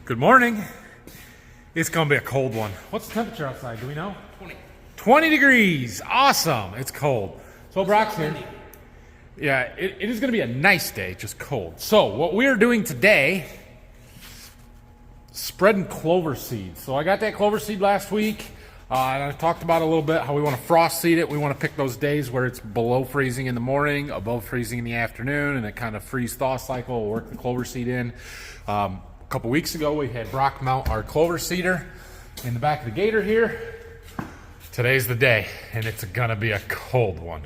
Good morning. It's gonna be a cold one. What's the temperature outside? Do we know? 20. 20 degrees. Awesome. It's cold. So Brock's here. Yeah, it is gonna be a nice day, just cold. So what we're doing today, spreading clover seeds. So I got that clover seed last week. And I talked about a little bit how we want to frost seed it. We want to pick those days where it's below freezing in the morning, above freezing in the afternoon, and it kind of freeze-thaw cycle will work the clover seed in. A couple weeks ago, we had Brock mount our clover seeder in the back of the gator here. Today's the day, and it's gonna be a cold one.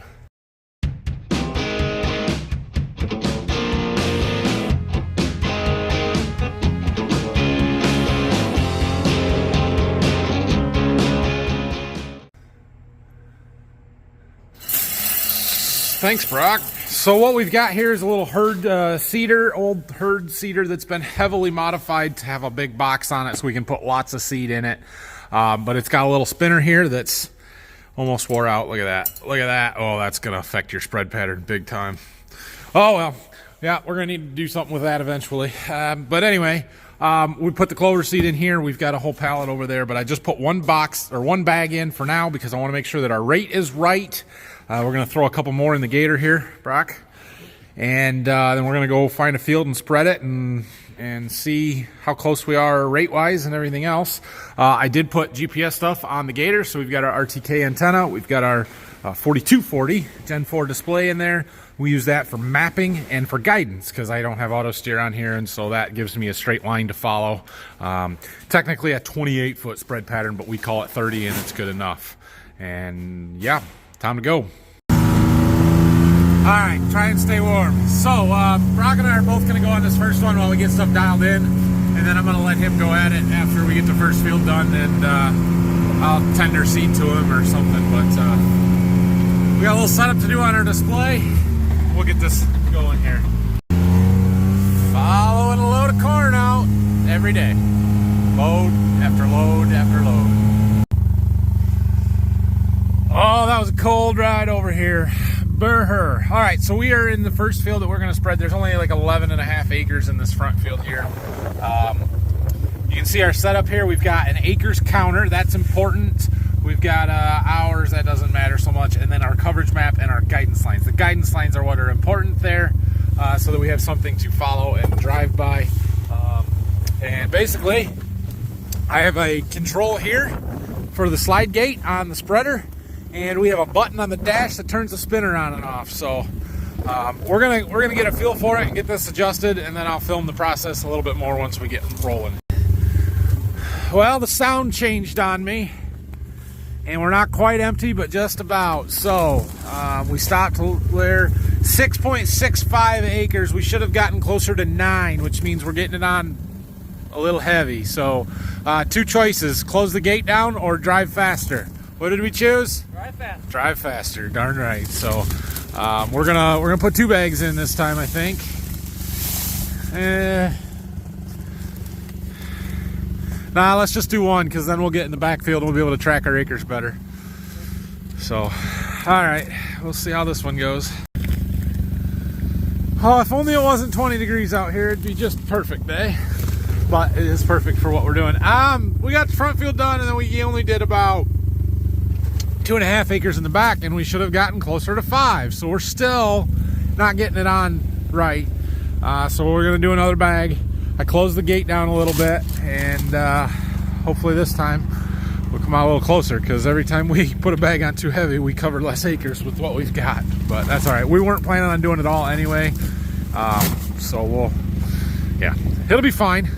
Thanks, Brock. So what we've got here is a little herd seeder, old herd seeder that's been heavily modified to have a big box on it so we can put lots of seed in it. But it's got a little spinner here that's almost wore out. Look at that. Look at that. Oh, that's going to affect your spread pattern big time. Oh, well, yeah, we're going to need to do something with that eventually. But anyway, we put the clover seed in here. We've got a whole pallet over there, but I just put one bag in for now because I want to make sure that our rate is right. We're going to throw a couple more in the gator here, Brock, and then we're going to go find a field and spread it and see how close we are rate-wise and everything else. I did put GPS stuff on the gator, so we've got our RTK antenna. We've got our 4240 Gen 4 display in there. We use that for mapping and for guidance because I don't have auto steer on here, and so that gives me a straight line to follow. Technically a 28-foot spread pattern, but we call it 30 and it's good enough. And yeah, time to go. All right, try and stay warm. So Brock and I are both going to go on this first one while we get stuff dialed in, and then I'm going to let him go at it after we get the first field done, and I'll tender seed to him or something. But we got a little setup to do on our display. We'll get this going here. Following a load of corn out every day. Load after load after load. Oh, that was a cold ride over here. Burr. All right, so we are in the first field that we're going to spread. There's only like 11.5 acres in this front field here. You can see our setup here. We've got an acres counter. That's important. We've got hours. That doesn't matter so much. And then our coverage map and our guidance lines. The guidance lines are what are important there so that we have something to follow and drive by. And basically, I have a control here for the slide gate on the spreader. And we have a button on the dash that turns the spinner on and off. So we're gonna get a feel for it and get this adjusted, and then I'll film the process a little bit more once we get rolling. Well, the sound changed on me, and we're not quite empty, but just about. So we stopped there, 6.65 acres. We should have gotten closer to 9, which means we're getting it on a little heavy. So two choices: close the gate down or drive faster. What did we choose? Drive faster. Drive faster, darn right. So we're gonna put 2 bags in this time, I think. Nah, let's just do 1 because then we'll get in the backfield and we'll be able to track our acres better. So, all right, we'll see how this one goes. Oh, if only it wasn't 20 degrees out here, it'd be just perfect day. But it is perfect for what we're doing. We got the front field done, and then we only did about 2.5 acres in the back, and we should have gotten closer to 5. So we're still not getting it on right. So we're gonna do another bag. I closed the gate down a little bit, and hopefully this time we'll come out a little closer, because every time we put a bag on too heavy, we cover less acres with what we've got. But that's all right. We weren't planning on doing it all anyway. So yeah, it'll be fine.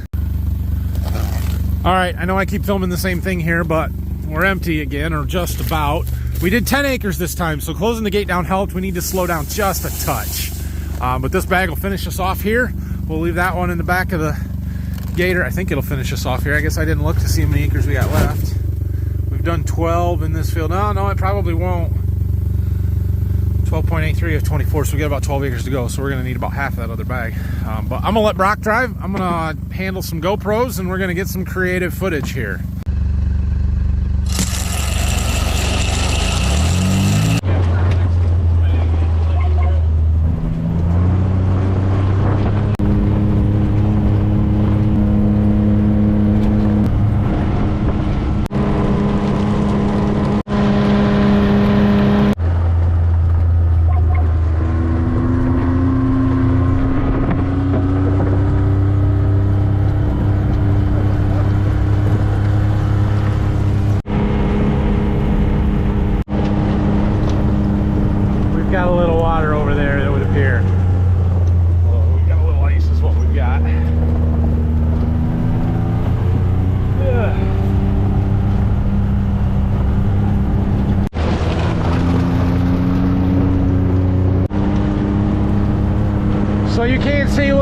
All right, I know I keep filming the same thing here, but we're empty again, or just about. We did 10 acres this time, so closing the gate down helped. We need to slow down just a touch. But this bag will finish us off here. We'll leave that one in the back of the gator. I think it'll finish us off here. I guess I didn't look to see how many acres we got left. We've done 12 in this field. No, it probably won't. 12.83 of 24, so we got about 12 acres to go. So we're gonna need about half of that other bag. But I'm gonna let Brock drive. I'm gonna handle some GoPros, and we're gonna get some creative footage here.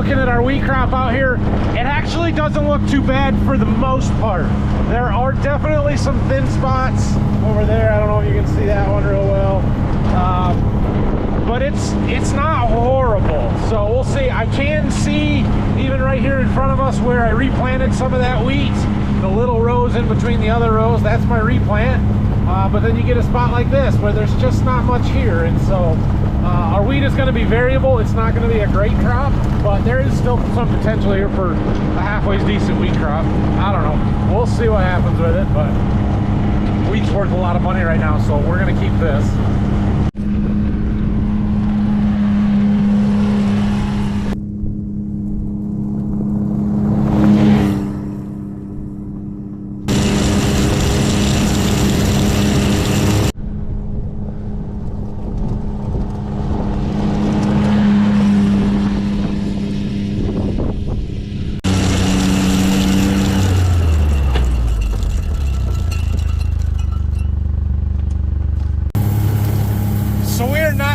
looking at our wheat crop out here, it actually doesn't look too bad for the most part. There are definitely some thin spots over there. I don't know if you can see that one real well. But it's not horrible. So we'll see. I can see even right here in front of us where I replanted some of that wheat, the little rows in between the other rows, that's my replant. But then you get a spot like this where there's just not much here, and so our wheat is going to be variable. It's not going to be a great crop, but there is still some potential here for a halfway decent wheat crop. I don't know. We'll see what happens with it, but wheat's worth a lot of money right now, so we're going to keep this.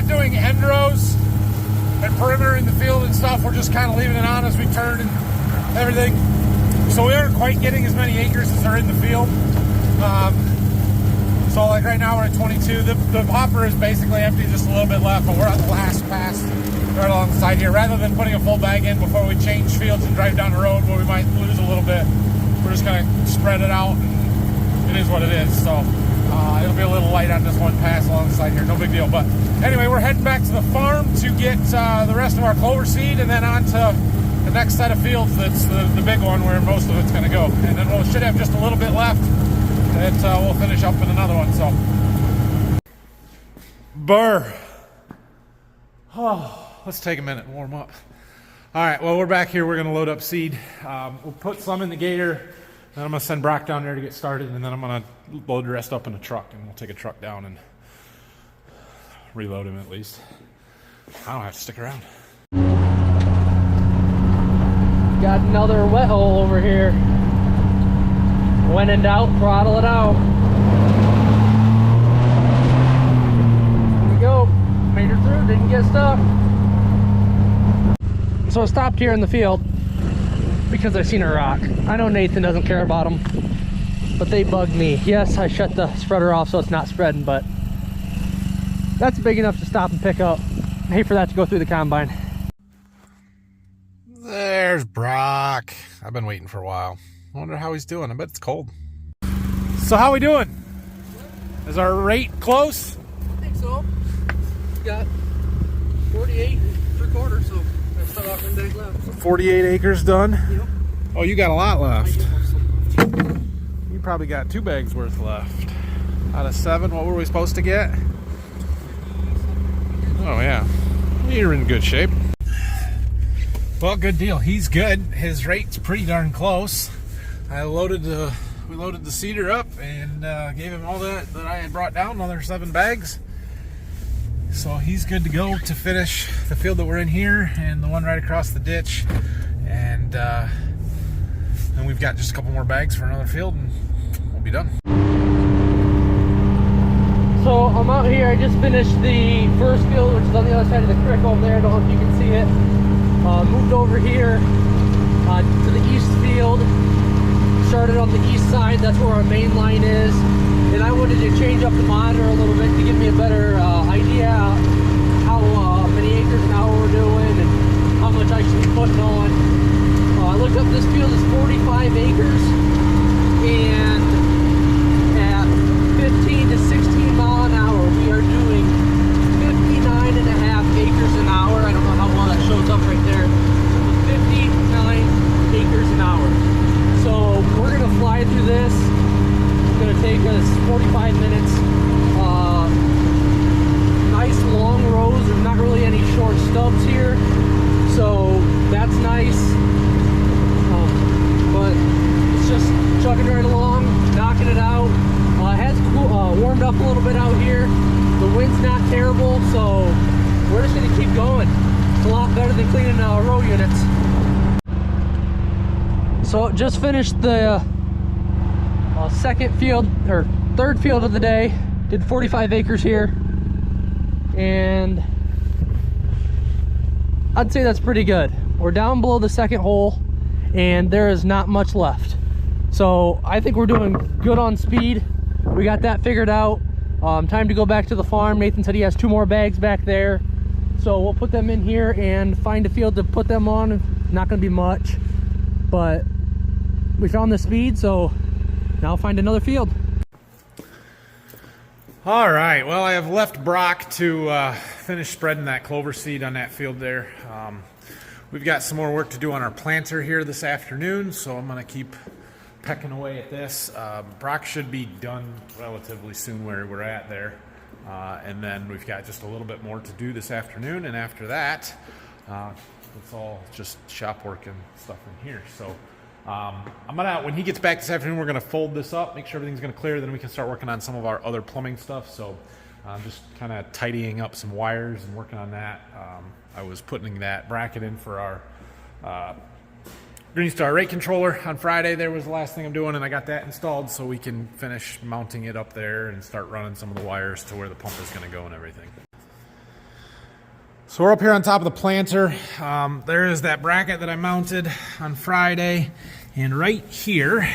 Doing end rows and perimeter in the field and stuff. We're just kind of leaving it on as we turn and everything. So we aren't quite getting as many acres as are in the field. So like right now we're at 22. The hopper is basically empty, just a little bit left, but we're on the last pass right along the side here. Rather than putting a full bag in before we change fields and drive down the road where we might lose a little bit, we're just gonna spread it out. It is what it is. So it'll be a little light on this one pass along the side here, no big deal. But anyway, we're heading back to the farm to get the rest of our clover seed, and then on to the next set of fields. That's the big one where most of it's going to go, and then we should have just a little bit left that we'll finish up in another one. So burr. Oh, let's take a minute and warm up. All right, well, we're back here. We're going to load up seed. We'll put some in the gator. Then I'm going to send Brock down there to get started, and then I'm going to load the rest up in a truck, and we'll take a truck down and reload him at least. I don't have to stick around. Got another wet hole over here. When in doubt, throttle it out. Here we go. Made her through, didn't get stuck. So I stopped here in the field because I seen a rock. I know Nathan doesn't care about them, but they bugged me. Yes, I shut the spreader off so it's not spreading, but that's big enough to stop and pick up. I hate for that to go through the combine. There's Brock. I've been waiting for a while. I wonder how he's doing. I bet it's cold. So how we doing? Is our rate close? I think so. We got 48 3/4, so that's about 1 day left. 48 acres done? Yep. Oh, you got a lot left. You probably got 2 bags worth left. Out of 7, what were we supposed to get? Oh yeah, you're in good shape. Well, good deal. He's good. His rate's pretty darn close. We loaded the seeder up and gave him all that I had brought down, another 7 bags. So he's good to go to finish the field that we're in here and the one right across the ditch. And then we've got just a couple more bags for another field and we'll be done. So I'm out here. I just finished the first field, which is on the other side of the creek over there. I don't know if you can see it. Moved over here to the east field. Started on the east side. That's where our main line is. And I wanted to change up the monitor a little bit to give me a better idea how many acres an hour we're doing and how much I should be putting on. I looked up, this field is 45 acres, and at 15 to 16 mile an hour, we are doing 59.5 acres an hour. I don't know how well that shows up right there. 59 acres an hour. So we're gonna fly through this. It's gonna take us 45 minutes. Nice long rows. There's not really any short stubs here, so that's nice. But it's just chugging right along, knocking it out. It has warmed up a little bit out here. The wind's not terrible, so we're just gonna keep going. It's a lot better than cleaning row units. So just finished the second field, or third field of the day. Did 45 acres here, and I'd say that's pretty good. we're down below the second hole and there is not much left. So I think we're doing good on speed. We got that figured out. Time to go back to the farm. Nathan said he has 2 more bags back there. So we'll put them in here and find a field to put them on. Not gonna be much, but we found the speed, so now find another field. All right, well, I have left Brock to finish spreading that clover seed on that field there. We've got some more work to do on our planter here this afternoon, so I'm gonna keep pecking away at this. Brock should be done relatively soon where we're at there. And then we've got just a little bit more to do this afternoon, and after that, it's all just shop work and stuff in here. So I'm gonna, when he gets back this afternoon, we're gonna fold this up, make sure everything's gonna clear, then we can start working on some of our other plumbing stuff. So just kind of tidying up some wires and working on that. I was putting that bracket in for our Green Star rate controller on Friday. There was the last thing I'm doing, and I got that installed so we can finish mounting it up there and start running some of the wires to where the pump is gonna go and everything. So we're up here on top of the planter. There is that bracket that I mounted on Friday, and right here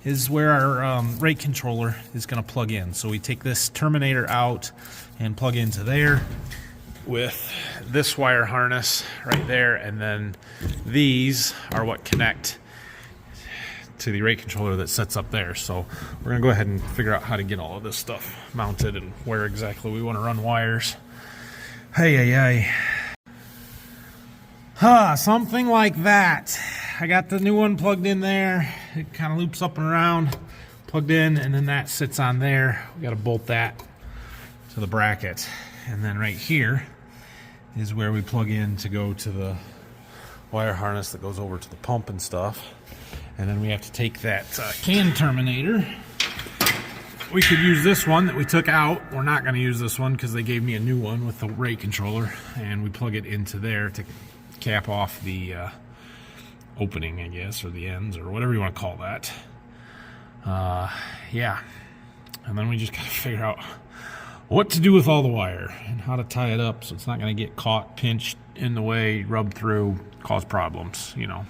is where our rate controller is going to plug in. So we take this terminator out and plug into there with this wire harness right there, and then these are what connect to the rate controller that sits up there. So we're going to go ahead and figure out how to get all of this stuff mounted and where exactly we want to run wires. Hey. Something like that. I got the new one plugged in there. It kind of loops up and around, plugged in, and then that sits on there. We got to bolt that to the bracket. And then right here is where we plug in to go to the wire harness that goes over to the pump and stuff. And then we have to take that can terminator. We could use this one that we took out. We're not going to use this one because they gave me a new one with the rate controller, and we plug it into there to cap off the opening, I guess, or the ends, or whatever you want to call that. Yeah. And then we just got to figure out what to do with all the wire and how to tie it up so it's not going to get caught, pinched in the way, rubbed through, cause problems, you know.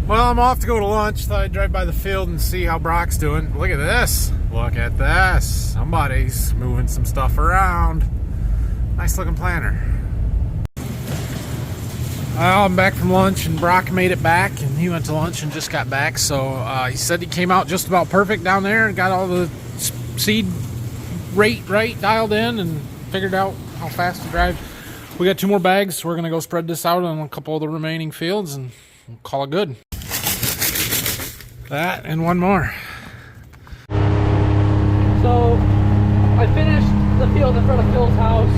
Well, I'm off to go to lunch. Thought I'd drive by the field and see how Brock's doing. Look at this. Look at this. Somebody's moving some stuff around. Nice looking planter. Well, I'm back from lunch, and Brock made it back, and he went to lunch and just got back. So he said he came out just about perfect down there and got all the seed rate right dialed in and figured out how fast to drive. We got 2 more bags, so we're going to go spread this out on a couple of the remaining fields and we'll call it good. That and 1 more. So I finished the field in front of Phil's house.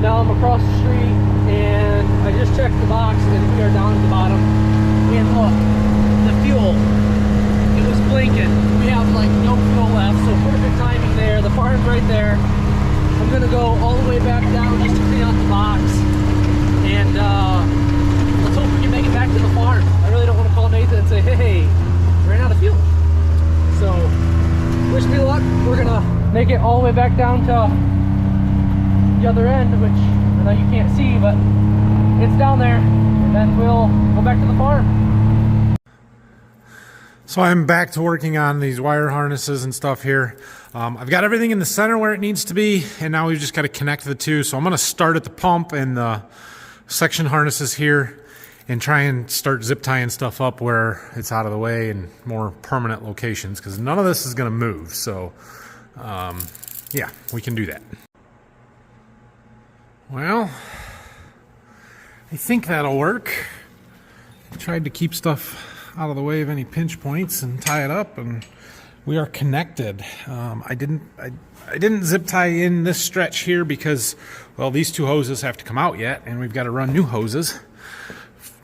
Now I'm across the street and I just checked the box and we are down at the bottom. And look, the fuel, it was blinking. We have like no fuel left, so perfect timing there. The farm's right there. I'm gonna go all the way back down just to clean out the box. And let's hope we can make it back to the farm. I really don't want to call Nathan and say, hey, ran out of fuel. So wish me luck. We're gonna make it all the way back down to the other end, which I know you can't see, but it's down there, and then we'll go back to the farm. So I'm back to working on these wire harnesses and stuff here. I've got everything in the center where it needs to be, and now we've just got to connect the two. So I'm going to start at the pump and the section harnesses here and try and start zip tying stuff up where it's out of the way and more permanent locations, because none of this is going to move. So yeah, we can do that. Well, I think that'll work. I tried to keep stuff out of the way of any pinch points and tie it up, and we are connected. I didn't zip tie in this stretch here because, well, these 2 hoses have to come out yet, and we've got to run new hoses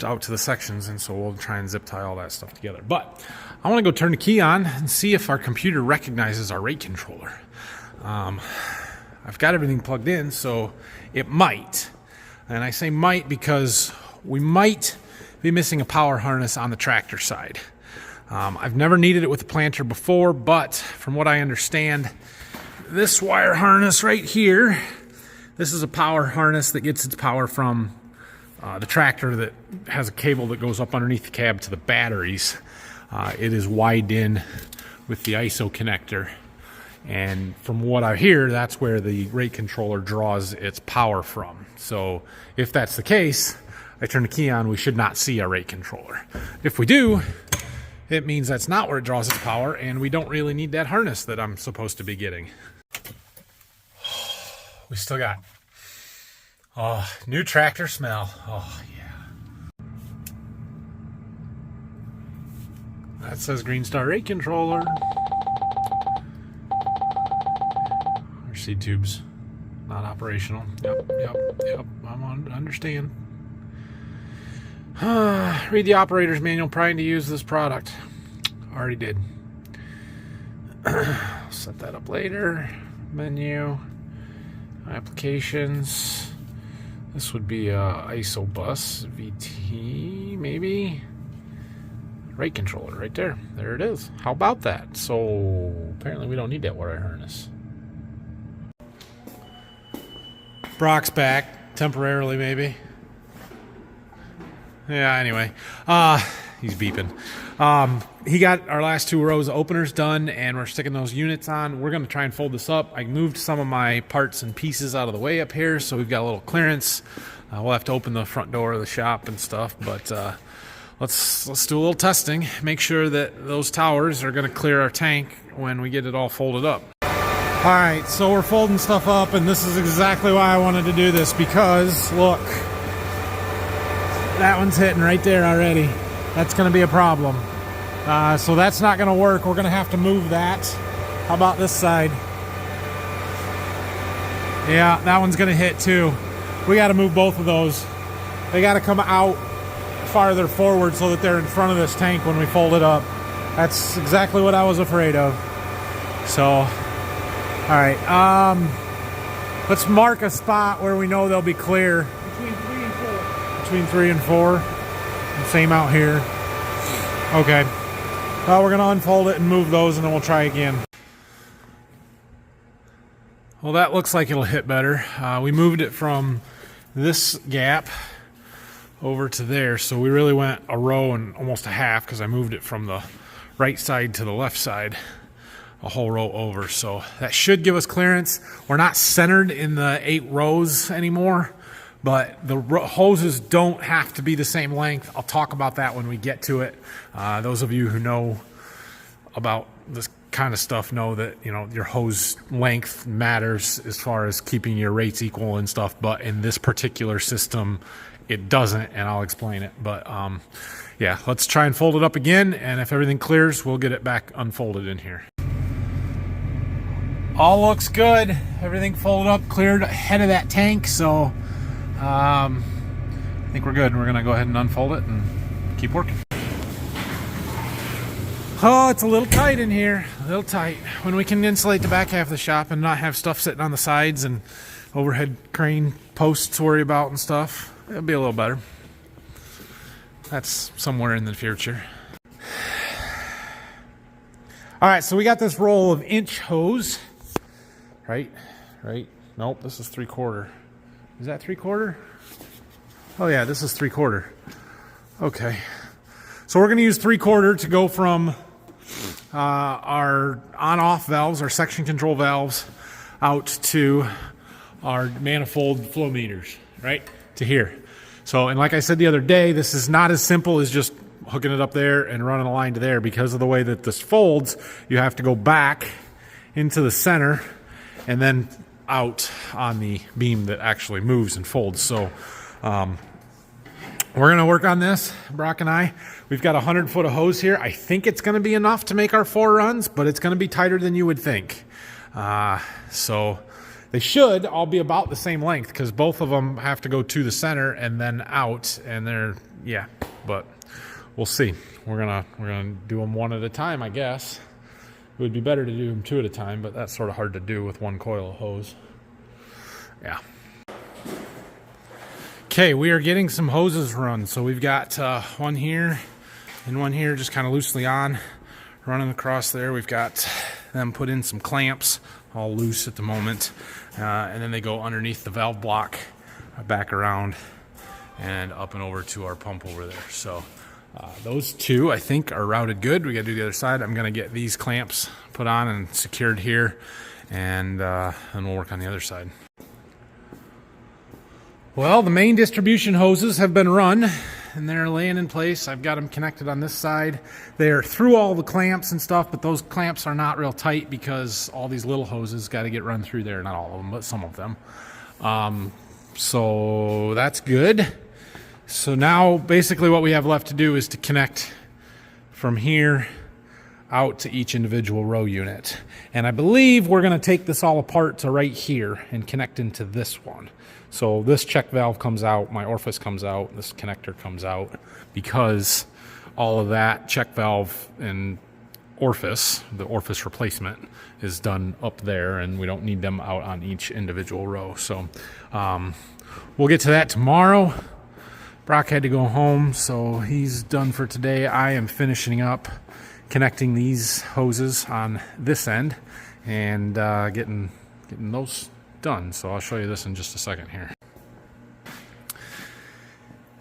out to the sections, and so we'll try and zip tie all that stuff together. But I want to go turn the key on and see if our computer recognizes our rate controller. I've got everything plugged in, so it might. And I say might because we might be missing a power harness on the tractor side. I've never needed it with the planter before, but from what I understand, this wire harness right here, this is a power harness that gets its power from the tractor that has a cable that goes up underneath the cab to the batteries, it is wired in with the ISO connector. And from what I hear, that's where the rate controller draws its power from. So if that's the case, I turn the key on, we should not see our rate controller. If we do, it means that's not where it draws its power, and we don't really need that harness that I'm supposed to be getting. We still got new tractor smell. Oh yeah. That says Green Star rate controller. Our seed tubes not operational. Yep. Understand. Read the operator's manual prior to use this product. Already did. Set that up later. Menu. Applications. This would be ISO bus VT, maybe. Rate controller right there. There it is. How about that? So apparently we don't need that wire harness. Brock's back temporarily, maybe. Yeah, anyway, he's beeping. He got our last 2 rows of openers done, and we're sticking those units on. We're going to try and fold this up. I moved some of my parts and pieces out of the way up here, so we've got a little clearance. We'll have to open the front door of the shop and stuff, but let's do a little testing. Make sure that those towers are going to clear our tank when we get it all folded up. All right, so we're folding stuff up, and this is exactly why I wanted to do this, because look. That one's hitting right there already. That's going to be a problem. So that's not going to work. We're going to have to move that. How about this side? Yeah, that one's going to hit too. We got to move both of those. They got to come out farther forward so that they're in front of this tank when we fold it up. That's exactly what I was afraid of. So, all right. Let's mark a spot where we know they'll be clear. Between 3 and 4. And same out here. Okay. Well, we're going to unfold it and move those, and then we'll try again. Well, that looks like it'll hit better. We moved it from this gap over to there, so we really went a row and almost a half, because I moved it from the right side to the left side a whole row over. So that should give us clearance. We're not centered in the 8 rows anymore. But the hoses don't have to be the same length. I'll talk about that when we get to it. Those of you who know about this kind of stuff know that, you know, your hose length matters as far as keeping your rates equal and stuff. But in this particular system, it doesn't, and I'll explain it. But yeah, let's try and fold it up again. And if everything clears, we'll get it back unfolded in here. All looks good. Everything folded up, cleared ahead of that tank. So I think we're good. We're going to go ahead and unfold it and keep working. Oh, it's a little tight in here. A little tight. When we can insulate the back half of the shop and not have stuff sitting on the sides and overhead crane posts to worry about and stuff, it'll be a little better. That's somewhere in the future. All right, so we got this roll of inch hose. Right? Nope, this is 3/4. Is that 3/4? Oh yeah, this is 3/4. Okay. So we're going to use 3/4 to go from our on-off valves, our section control valves, out to our manifold flow meters, right? To here. So, and like I said the other day, this is not as simple as just hooking it up there and running a line to there. Because of the way that this folds, you have to go back into the center and then out on the beam that actually moves and folds. So we're going to work on this, Brock and I. We've got 100 foot of hose here. I think it's going to be enough to make our 4 runs, but it's going to be tighter than you would think. So they should all be about the same length, because both of them have to go to the center and then out, and they're, yeah, but we'll see. We're gonna do them one at a time, I guess. It would be better to do them 2 at a time, but that's sort of hard to do with one coil of hose. Yeah. Okay, we are getting some hoses run. So we've got one here and one here just kind of loosely on, running across there. We've got them put in some clamps, all loose at the moment. And then they go underneath the valve block, back around and up and over to our pump over there. So those two, I think, are routed good. We got to do the other side. I'm going to get these clamps put on and secured here, and we'll work on the other side. Well, the main distribution hoses have been run, and they're laying in place. I've got them connected on this side. They're through all the clamps and stuff, but those clamps are not real tight because all these little hoses got to get run through there. Not all of them, but some of them. So that's good. So now basically what we have left to do is to connect from here out to each individual row unit. And I believe we're going to take this all apart to right here and connect into this one. So this check valve comes out, my orifice comes out, this connector comes out, because all of that check valve and orifice, the orifice replacement, is done up there, and we don't need them out on each individual row. So we'll get to that tomorrow. Brock had to go home, so he's done for today. I am finishing up connecting these hoses on this end and getting those done. So I'll show you this in just a second here.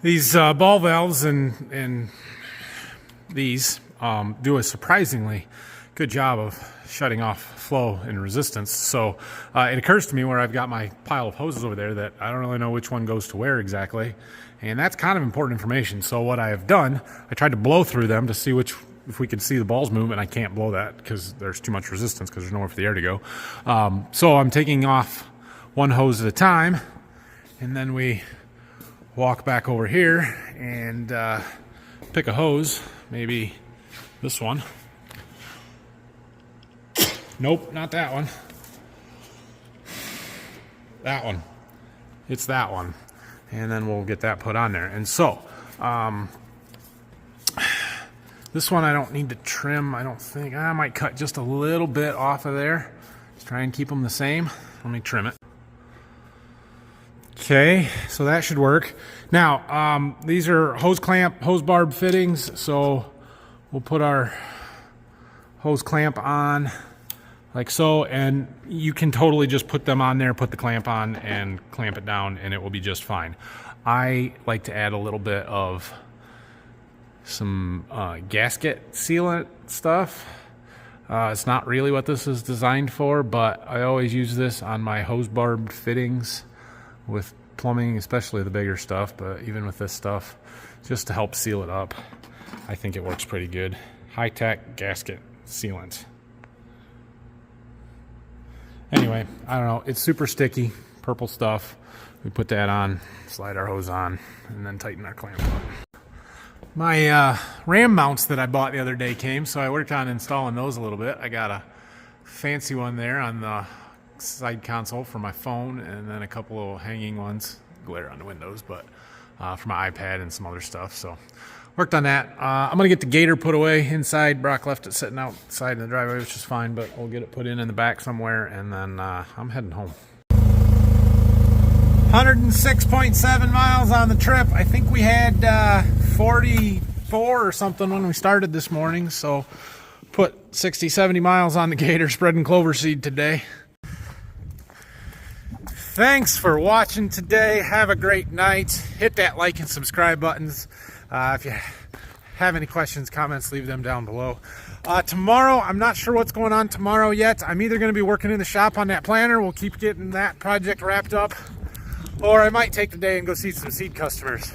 These ball valves and these do a surprisingly good job of shutting off flow and resistance. So it occurs to me where I've got my pile of hoses over there that I don't really know which one goes to where exactly, and that's kind of important information. So what I have done, I tried to blow through them to see if we could see the balls move, and I can't blow that because there's too much resistance because there's nowhere for the air to go. So I'm taking off one hose at a time, and then we walk back over here and pick a hose, maybe this one. Nope, not that one. That one. It's that one. And then we'll get that put on there. And so, this one I don't need to trim, I don't think. I might cut just a little bit off of there. Just try and keep them the same. Let me trim it. Okay, so that should work. Now, these are hose barb fittings. So we'll put our hose clamp on like so, and you can totally just put them on there, put the clamp on, and clamp it down, and it will be just fine. I like to add a little bit of some gasket sealant stuff. It's not really what this is designed for, but I always use this on my hose barb fittings with plumbing, especially the bigger stuff, but even with this stuff, just to help seal it up. I think it works pretty good. High-tech gasket sealant. Anyway, I don't know, it's super sticky, purple stuff. We put that on, slide our hose on, and then tighten our clamp up. My ram mounts that I bought the other day came, so I worked on installing those a little bit. I got a fancy one there on the side console for my phone, and then a couple of hanging ones, glare on the windows, but for my iPad and some other stuff. So worked on that. I'm gonna get the gator put away inside. Brock left it sitting outside in the driveway, which is fine, but we'll get it put in the back somewhere, and then I'm heading home. 106.7 miles on the trip. I think we had 44 or something when we started this morning, so put 60, 70 miles on the gator spreading clover seed today. Thanks for watching today. Have a great night. Hit that like and subscribe buttons. If you have any questions, comments, leave them down below. Tomorrow, I'm not sure what's going on tomorrow yet. I'm either going to be working in the shop on that planter. We'll keep getting that project wrapped up. Or I might take the day and go see some seed customers.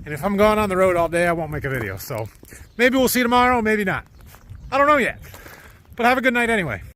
And if I'm going on the road all day, I won't make a video. So maybe we'll see tomorrow, maybe not. I don't know yet. But have a good night anyway.